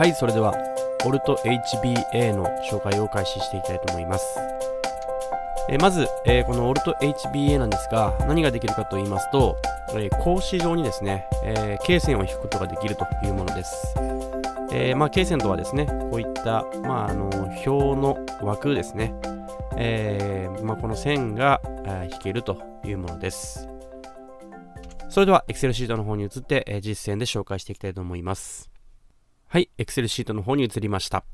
はい、それでは Alt-HBA の紹介を開始していきたいと思います。まず、この Alt-HBA なんですが、何ができるかと言いますと、格子状にですね、罫線を引くことができるというものです。罫線とはですね、こういった、表の枠ですね、この線が引けるというものです。それでは Excel シートの方に移って、実践で紹介していきたいと思います。はい、Excel シートの方に移りました。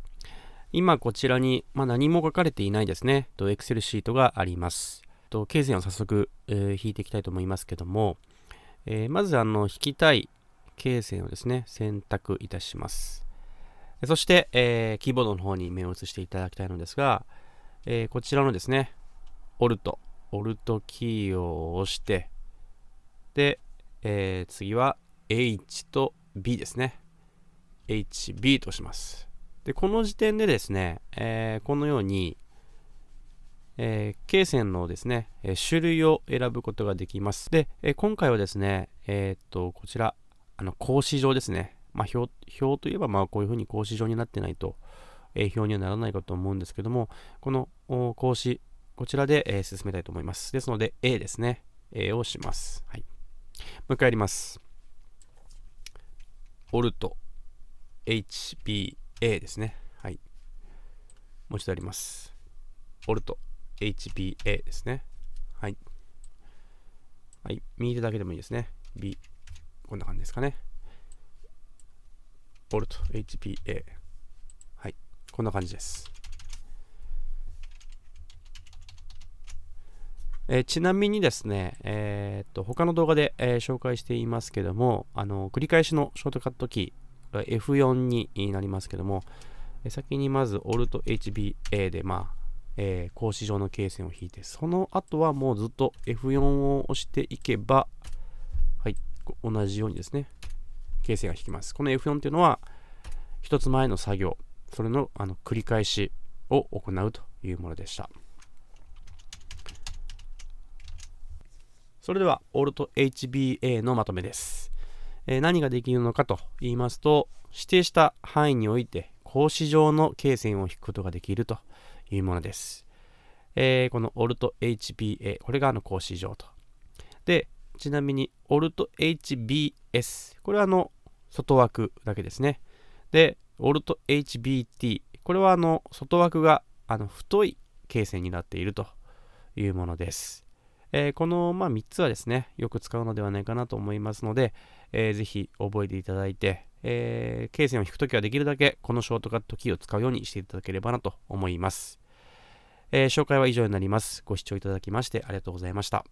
今こちらに、何も書かれていないですね、Excel シートがあります。罫線を早速、引いていきたいと思いますけども、まず引きたい罫線をですね、選択いたします。そして、キーボードの方に目を移していただきたいのですが、こちらのですね、Alt キーを押して、で、次は H と B ですね。HB とします。で、この時点でですね、このように、罫線のですね、種類を選ぶことができます。で、今回はですね、こちら、格子状ですね。表といえば、こういうふうに格子状になってないと、表にはならないかと思うんですけども、この格子、こちらで、進めたいと思います。ですので、A ですね。A をします。はい。もう一回やります。Alt-HBA ですね。はい。もう一度やります。Alt-HBA ですね。はい。はい。右手だけでもいいですね。B。こんな感じですかね。Alt-HBA。はい。こんな感じです。ちなみにですね、他の動画で、紹介していますけども、繰り返しのショートカットキー、F4 になりますけども、先にまず Alt-HBA で、格子状の罫線を引いて、その後はもうずっと F4 を押していけば、はい、同じようにですね、罫線が引きます。この F4 っていうのは、一つ前の作業、それの、繰り返しを行うというものでした。それでは Alt-HBA のまとめです。何ができるのかと言いますと、指定した範囲において格子状の罫線を引くことができるというものです。この Alt-HBA、これが格子状と。で、ちなみに Alt-HBS、これは外枠だけですね。で、Alt-HBT、これは外枠が太い罫線になっているというものです。この、3つはですね、よく使うのではないかなと思いますので、ぜひ覚えていただいて、罫線を引くときはできるだけこのショートカットキーを使うようにしていただければなと思います。紹介は以上になります。ご視聴いただきましてありがとうございました。